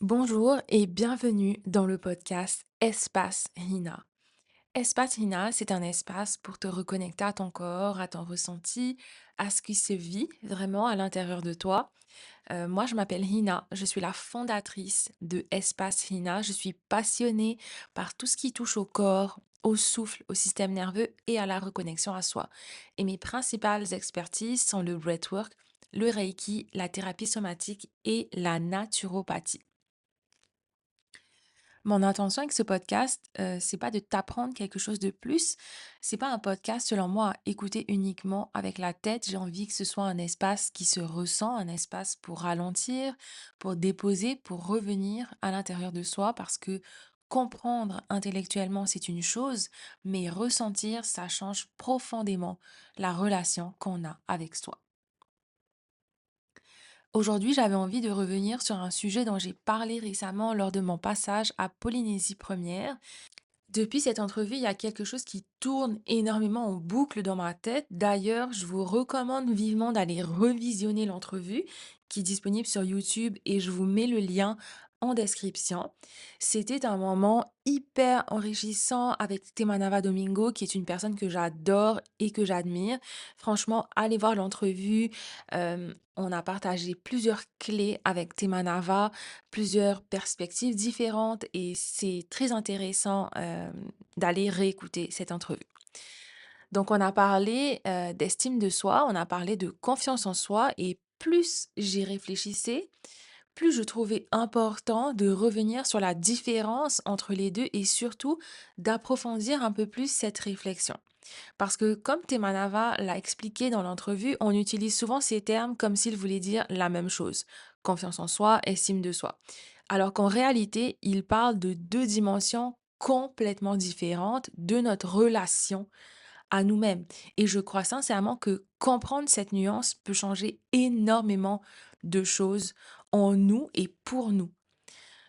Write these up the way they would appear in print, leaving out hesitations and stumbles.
Bonjour et bienvenue dans le podcast Espace Hina. Espace Hina, c'est un espace pour te reconnecter à ton corps, à ton ressenti, à ce qui se vit vraiment à l'intérieur de toi. Moi, je m'appelle Hina, je suis la fondatrice de Espace Hina. Je suis passionnée par tout ce qui touche au corps, au souffle, au système nerveux et à la reconnexion à soi. Et mes principales expertises sont le breathwork, le reiki, la thérapie somatique et la naturopathie. Mon intention avec ce podcast, c'est pas de t'apprendre quelque chose de plus. C'est pas un podcast, selon moi, à écouter uniquement avec la tête. J'ai envie que ce soit un espace qui se ressent, un espace pour ralentir, pour déposer, pour revenir à l'intérieur de soi, parce que comprendre intellectuellement, c'est une chose, mais ressentir, ça change profondément la relation qu'on a avec soi. Aujourd'hui, j'avais envie de revenir sur un sujet dont j'ai parlé récemment lors de mon passage à Polynésie première. Depuis cette entrevue, il y a quelque chose qui tourne énormément en boucle dans ma tête. D'ailleurs, je vous recommande vivement d'aller revisionner l'entrevue qui est disponible sur YouTube et je vous mets le lien en description. C'était un moment hyper enrichissant avec Temanava Domingo, qui est une personne que j'adore et que j'admire. Franchement, allez voir l'entrevue. On a partagé plusieurs clés avec Temanava, plusieurs perspectives différentes et c'est très intéressant d'aller réécouter cette entrevue. Donc, on a parlé d'estime de soi, on a parlé de confiance en soi et plus j'y réfléchissais, plus je trouvais important de revenir sur la différence entre les deux et surtout d'approfondir un peu plus cette réflexion. Parce que comme Temanava l'a expliqué dans l'entrevue, on utilise souvent ces termes comme s'ils voulaient dire la même chose. Confiance en soi, estime de soi. Alors qu'en réalité, il parle de deux dimensions complètement différentes de notre relation à nous-mêmes. Et je crois sincèrement que comprendre cette nuance peut changer énormément de choses en nous et pour nous.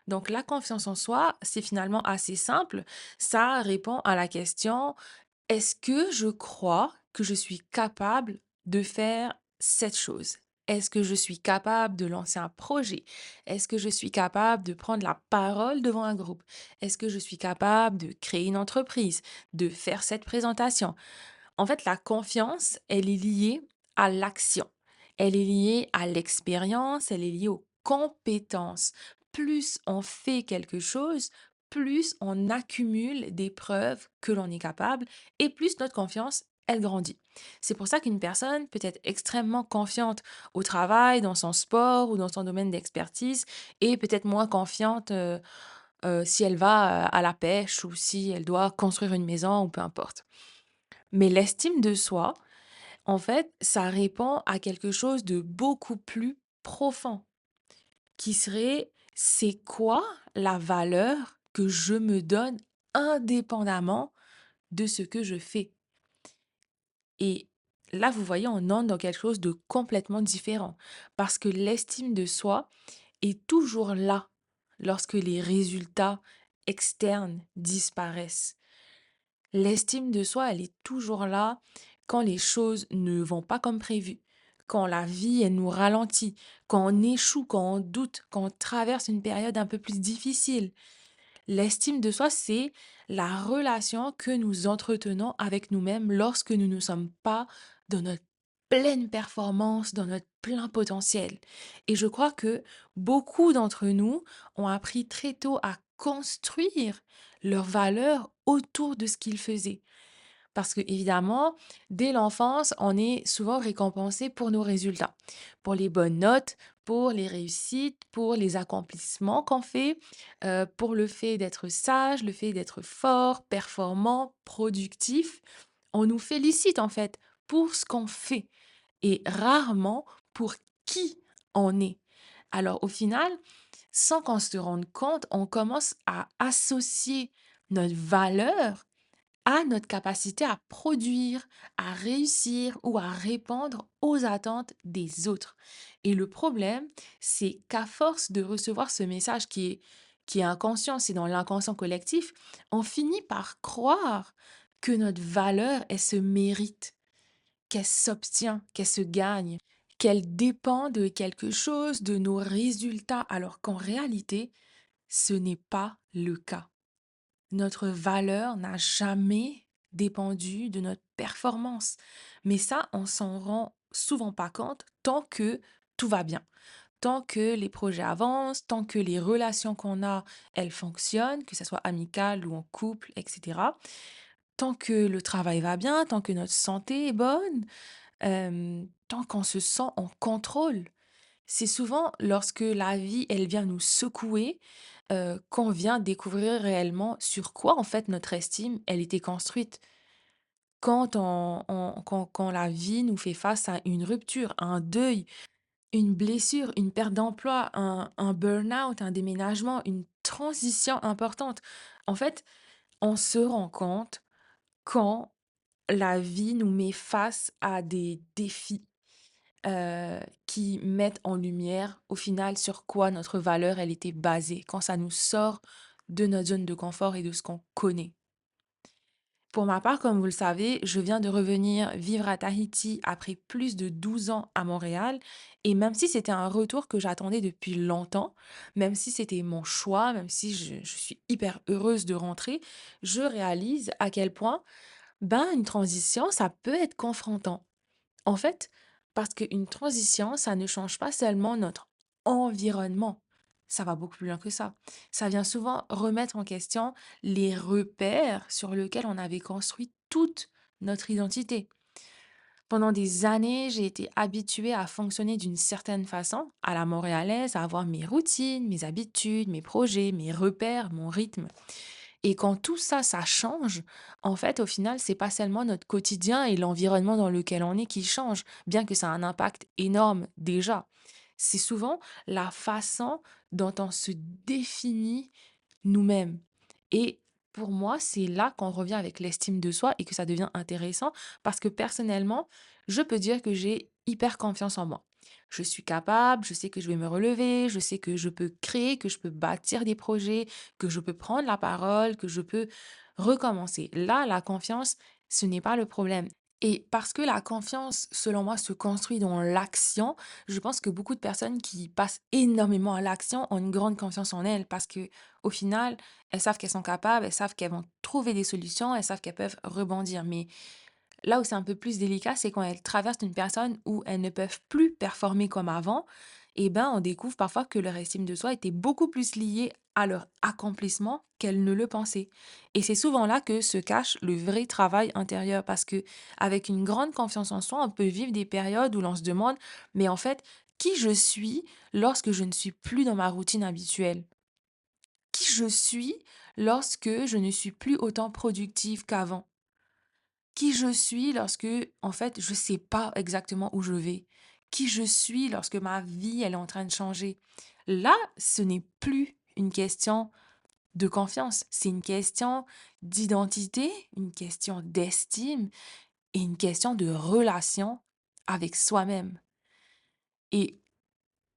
Donc la confiance en soi, c'est finalement assez simple. Ça répond à la question: est-ce que je crois que je suis capable de faire cette chose? Est-ce que je suis capable de lancer un projet? Est-ce que je suis capable de prendre la parole devant un groupe? Est-ce que je suis capable de créer une entreprise, de faire cette présentation? En fait, la confiance, elle est liée à l'action. Elle est liée à l'expérience, elle est liée aux compétences. Plus on fait quelque chose, plus on accumule des preuves que l'on est capable et plus notre confiance, elle grandit. C'est pour ça qu'une personne peut être extrêmement confiante au travail, dans son sport ou dans son domaine d'expertise et peut-être moins confiante si elle va à la pêche ou si elle doit construire une maison ou peu importe. Mais l'estime de soi, en fait, ça répond à quelque chose de beaucoup plus profond, qui serait: c'est quoi la valeur que je me donne indépendamment de ce que je fais? Et là, vous voyez, on entre dans quelque chose de complètement différent, parce que l'estime de soi est toujours là lorsque les résultats externes disparaissent. L'estime de soi, elle est toujours là quand les choses ne vont pas comme prévu, quand la vie, elle nous ralentit, quand on échoue, quand on doute, quand on traverse une période un peu plus difficile. L'estime de soi, c'est la relation que nous entretenons avec nous-mêmes lorsque nous ne sommes pas dans notre pleine performance, dans notre plein potentiel. Et je crois que beaucoup d'entre nous ont appris très tôt à construire leur valeur autour de ce qu'ils faisaient. Parce que, évidemment, dès l'enfance, on est souvent récompensé pour nos résultats, pour les bonnes notes, pour les réussites, pour les accomplissements qu'on fait, pour le fait d'être sage, le fait d'être fort, performant, productif. On nous félicite en fait pour ce qu'on fait et rarement pour qui on est. Alors au final, sans qu'on se rende compte, on commence à associer notre valeur à notre capacité à produire, à réussir ou à répondre aux attentes des autres. Et le problème, c'est qu'à force de recevoir ce message qui est inconscient, c'est dans l'inconscient collectif, on finit par croire que notre valeur, elle se mérite, qu'elle s'obtient, qu'elle se gagne. qu'elle dépend de quelque chose, de nos résultats, alors qu'en réalité, ce n'est pas le cas. Notre valeur n'a jamais dépendu de notre performance. Mais ça, on s'en rend souvent pas compte tant que tout va bien. Tant que les projets avancent, tant que les relations qu'on a, elles fonctionnent, que ce soit amical ou en couple, etc. Tant que le travail va bien, tant que notre santé est bonne, tant qu'on se sent en contrôle. C'est souvent lorsque la vie, elle vient nous secouer, qu'on vient découvrir réellement sur quoi, en fait, notre estime, elle était construite. Quand la vie nous fait face à une rupture, à un deuil, une blessure, une perte d'emploi, un burn-out, un déménagement, une transition importante. En fait, on se rend compte quand la vie nous met face à des défis qui mettent en lumière, au final, sur quoi notre valeur, elle était basée, quand ça nous sort de notre zone de confort et de ce qu'on connaît. Pour ma part, comme vous le savez, je viens de revenir vivre à Tahiti après plus de 12 ans à Montréal. Et même si c'était un retour que j'attendais depuis longtemps, même si c'était mon choix, même si je suis hyper heureuse de rentrer, je réalise à quel point une transition, ça peut être confrontant. En fait, parce qu'une transition, ça ne change pas seulement notre environnement, ça va beaucoup plus loin que ça. Ça vient souvent remettre en question les repères sur lesquels on avait construit toute notre identité. Pendant des années, j'ai été habituée à fonctionner d'une certaine façon, à la montréalaise, à avoir mes routines, mes habitudes, mes projets, mes repères, mon rythme. Et quand tout ça, ça change, en fait, au final, c'est pas seulement notre quotidien et l'environnement dans lequel on est qui change, bien que ça a un impact énorme déjà. C'est souvent la façon dont on se définit nous-mêmes. Et pour moi, c'est là qu'on revient avec l'estime de soi et que ça devient intéressant parce que personnellement, je peux dire que j'ai hyper confiance en moi. Je suis capable, je sais que je vais me relever, je sais que je peux créer, que je peux bâtir des projets, que je peux prendre la parole, que je peux recommencer. Là, la confiance, ce n'est pas le problème. Et parce que la confiance, selon moi, se construit dans l'action, je pense que beaucoup de personnes qui passent énormément à l'action ont une grande confiance en elles parce que au final, elles savent qu'elles sont capables, elles savent qu'elles vont trouver des solutions, elles savent qu'elles peuvent rebondir. Mais là où c'est un peu plus délicat, c'est quand elles traversent une personne où elles ne peuvent plus performer comme avant, et on découvre parfois que leur estime de soi était beaucoup plus liée à leur accomplissement qu'elles ne le pensaient. Et c'est souvent là que se cache le vrai travail intérieur, parce que avec une grande confiance en soi, on peut vivre des périodes où l'on se demande, mais en fait, qui je suis lorsque je ne suis plus dans ma routine habituelle? Qui je suis lorsque je ne suis plus autant productive qu'avant? Qui je suis lorsque, en fait, je sais pas exactement où je vais? Qui je suis lorsque ma vie, elle est en train de changer? Là, ce n'est plus une question de confiance, c'est une question d'identité, une question d'estime et une question de relation avec soi-même. Et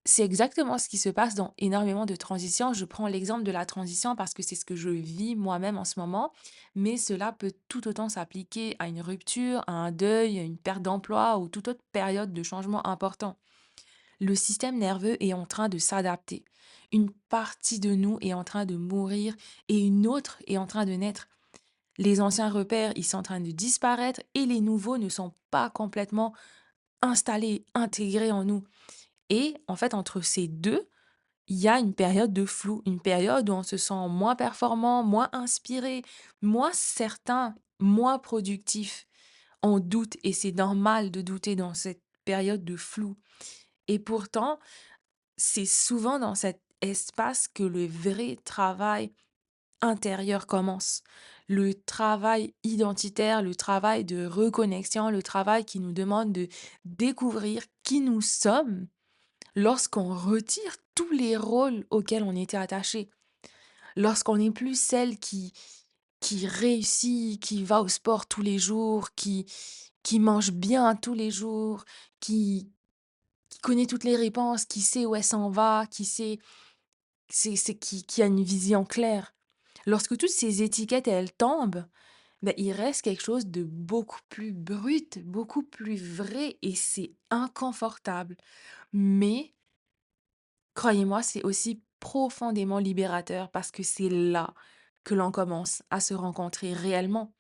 c'est exactement ce qui se passe dans énormément de transitions. Je prends l'exemple de la transition parce que c'est ce que je vis moi-même en ce moment, mais cela peut tout autant s'appliquer à une rupture, à un deuil, à une perte d'emploi ou toute autre période de changement important. Le système nerveux est en train de s'adapter. Une partie de nous est en train de mourir et une autre est en train de naître. Les anciens repères, ils sont en train de disparaître et les nouveaux ne sont pas complètement installés, intégrés en nous. Et en fait, entre ces deux, il y a une période de flou, une période où on se sent moins performant, moins inspiré, moins certain, moins productif. On doute et c'est normal de douter dans cette période de flou. Et pourtant, c'est souvent dans cet espace que le vrai travail intérieur commence. Le travail identitaire, le travail de reconnexion, le travail qui nous demande de découvrir qui nous sommes lorsqu'on retire tous les rôles auxquels on était attaché, lorsqu'on n'est plus celle qui réussit, qui va au sport tous les jours, qui mange bien tous les jours, qui connaît toutes les réponses, qui sait où elle s'en va, qui sait, qui a une vision claire. Lorsque toutes ces étiquettes, elles tombent, ben, il reste quelque chose de beaucoup plus brut, beaucoup plus vrai et c'est inconfortable. Mais croyez-moi, c'est aussi profondément libérateur parce que c'est là que l'on commence à se rencontrer réellement.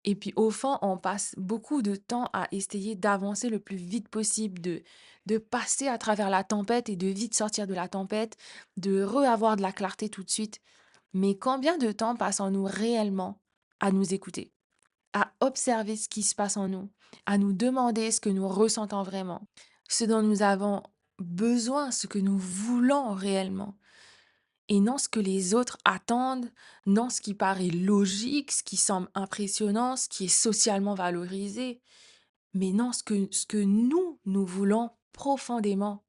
Et puis au fond, on passe beaucoup de temps à essayer d'avancer le plus vite possible, de passer à travers la tempête et de vite sortir de la tempête, de re-avoir de la clarté tout de suite. Mais combien de temps passons-nous réellement à nous écouter, à observer ce qui se passe en nous, à nous demander ce que nous ressentons vraiment, ce dont nous avons besoin, ce que nous voulons réellement, et non ce que les autres attendent, non ce qui paraît logique, ce qui semble impressionnant, ce qui est socialement valorisé, mais non ce que nous voulons profondément.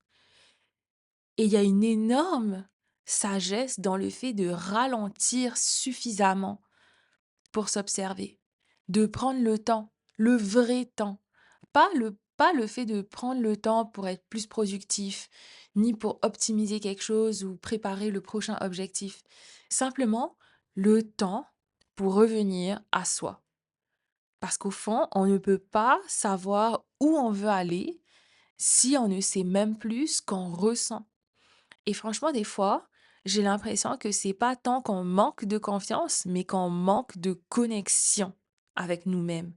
Et il y a une énorme sagesse dans le fait de ralentir suffisamment pour s'observer, de prendre le temps, le vrai temps, pas le fait de prendre le temps pour être plus productif, ni pour optimiser quelque chose ou préparer le prochain objectif. Simplement, le temps pour revenir à soi. Parce qu'au fond, on ne peut pas savoir où on veut aller si on ne sait même plus ce qu'on ressent. Et franchement, des fois, j'ai l'impression que c'est pas tant qu'on manque de confiance, mais qu'on manque de connexion avec nous-mêmes.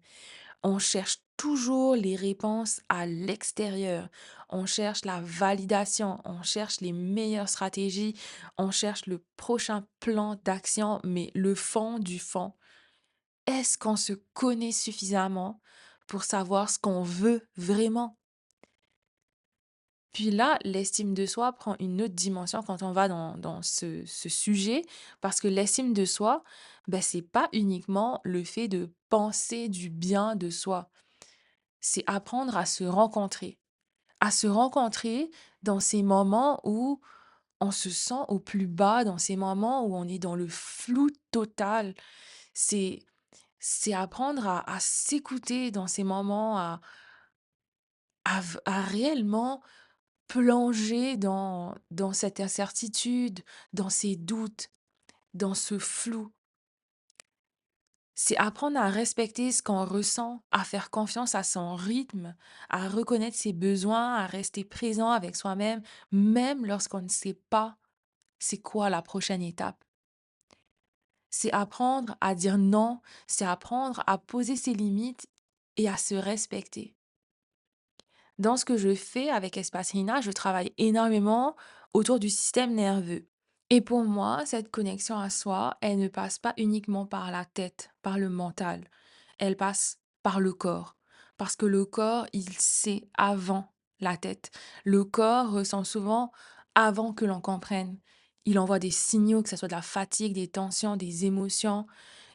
On cherche toujours les réponses à l'extérieur. On cherche la validation, on cherche les meilleures stratégies, on cherche le prochain plan d'action, mais le fond du fond, est-ce qu'on se connaît suffisamment pour savoir ce qu'on veut vraiment? Puis là, l'estime de soi prend une autre dimension quand on va dans ce sujet, parce que l'estime de soi, ben, c'est pas uniquement le fait de penser du bien de soi, c'est apprendre à se rencontrer dans ces moments où on se sent au plus bas, dans ces moments où on est dans le flou total. C'est, c'est apprendre à s'écouter dans ces moments, à réellement plonger dans cette incertitude, dans ces doutes, dans ce flou. C'est apprendre à respecter ce qu'on ressent, à faire confiance à son rythme, à reconnaître ses besoins, à rester présent avec soi-même, même lorsqu'on ne sait pas c'est quoi la prochaine étape. C'est apprendre à dire non, c'est apprendre à poser ses limites et à se respecter. Dans ce que je fais avec Espace Rina, je travaille énormément autour du système nerveux. Et pour moi, cette connexion à soi, elle ne passe pas uniquement par la tête, par le mental. Elle passe par le corps. Parce que le corps, il sait avant la tête. Le corps ressent souvent avant que l'on comprenne. Il envoie des signaux, que ce soit de la fatigue, des tensions, des émotions.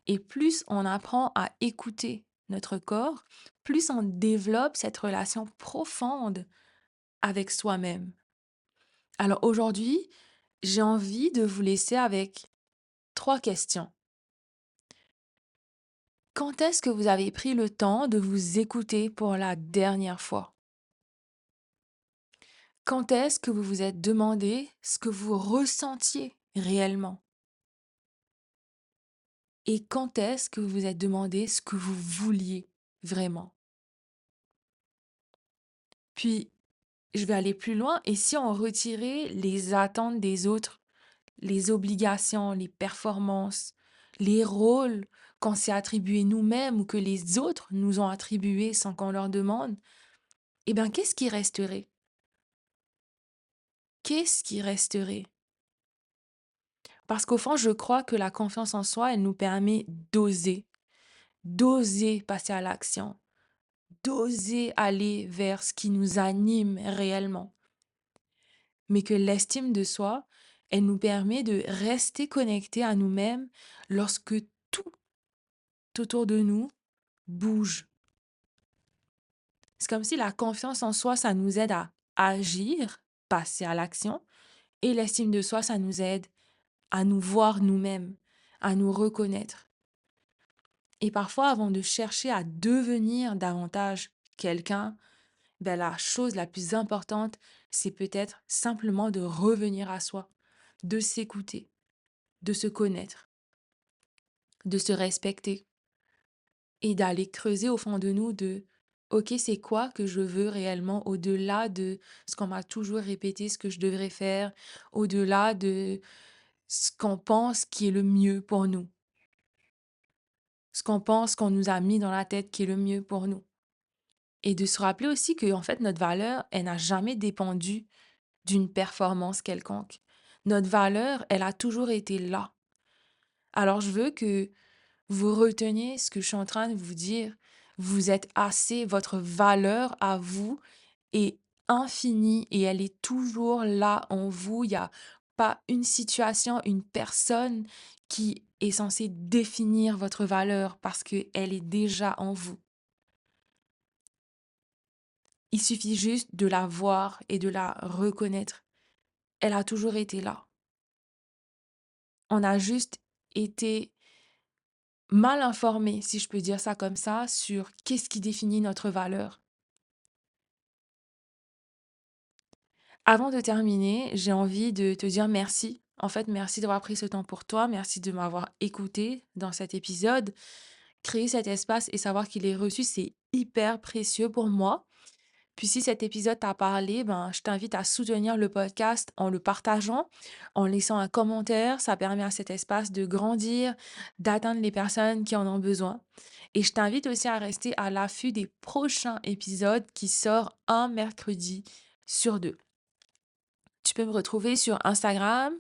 Et plus on apprend à écouter notre corps, plus on développe cette relation profonde avec soi-même. Alors aujourd'hui, j'ai envie de vous laisser avec 3 questions. Quand est-ce que vous avez pris le temps de vous écouter pour la dernière fois? Quand est-ce que vous vous êtes demandé ce que vous ressentiez réellement? Et quand est-ce que vous vous êtes demandé ce que vous vouliez vraiment? Puis, je vais aller plus loin et si on retirait les attentes des autres, les obligations, les performances, les rôles qu'on s'est attribués nous-mêmes ou que les autres nous ont attribués sans qu'on leur demande, eh bien, qu'est-ce qui resterait? Qu'est-ce qui resterait? Parce qu'au fond, je crois que la confiance en soi, elle nous permet d'oser passer à l'action, d'oser aller vers ce qui nous anime réellement. Mais que l'estime de soi, elle nous permet de rester connectés à nous-mêmes lorsque tout autour de nous bouge. C'est comme si la confiance en soi, ça nous aide à agir, passer à l'action, et l'estime de soi, ça nous aide à nous voir nous-mêmes, à nous reconnaître. Et parfois, avant de chercher à devenir davantage quelqu'un, ben la chose la plus importante, c'est peut-être simplement de revenir à soi, de s'écouter, de se connaître, de se respecter. et d'aller creuser au fond de nous de OK, c'est quoi que je veux réellement au-delà de ce qu'on m'a toujours répété, ce que je devrais faire, au-delà de ce qu'on pense qui est le mieux pour nous, ce qu'on pense qu'on nous a mis dans la tête qui est le mieux pour nous. Et de se rappeler aussi que en fait, notre valeur, elle n'a jamais dépendu d'une performance quelconque. Notre valeur, elle a toujours été là. Alors, je veux que vous reteniez ce que je suis en train de vous dire. Vous êtes assez, votre valeur à vous est infinie et elle est toujours là en vous. Il n'y a pas une situation, une personne qui est censée définir votre valeur parce qu'elle est déjà en vous. Il suffit juste de la voir et de la reconnaître. Elle a toujours été là. On a juste été mal informé, si je peux dire ça comme ça, sur qu'est-ce qui définit notre valeur. Avant de terminer, j'ai envie de te dire merci. En fait, merci d'avoir pris ce temps pour toi. Merci de m'avoir écouté dans cet épisode. Créer cet espace et savoir qu'il est reçu, c'est hyper précieux pour moi. Puis si cet épisode t'a parlé, ben, je t'invite à soutenir le podcast en le partageant, en laissant un commentaire. Ça permet à cet espace de grandir, d'atteindre les personnes qui en ont besoin. Et je t'invite aussi à rester à l'affût des prochains épisodes qui sortent un mercredi sur deux. Tu peux me retrouver sur Instagram,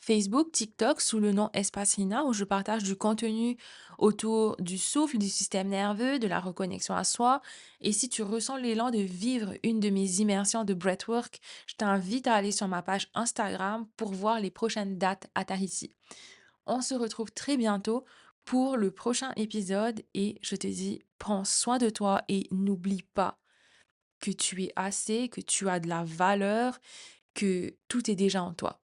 Facebook, TikTok sous le nom Espacina où je partage du contenu autour du souffle, du système nerveux, de la reconnexion à soi. Et si tu ressens l'élan de vivre une de mes immersions de breathwork, je t'invite à aller sur ma page Instagram pour voir les prochaines dates à Tahiti. On se retrouve très bientôt pour le prochain épisode et je te dis, prends soin de toi et n'oublie pas que tu es assez, que tu as de la valeur, que tout est déjà en toi.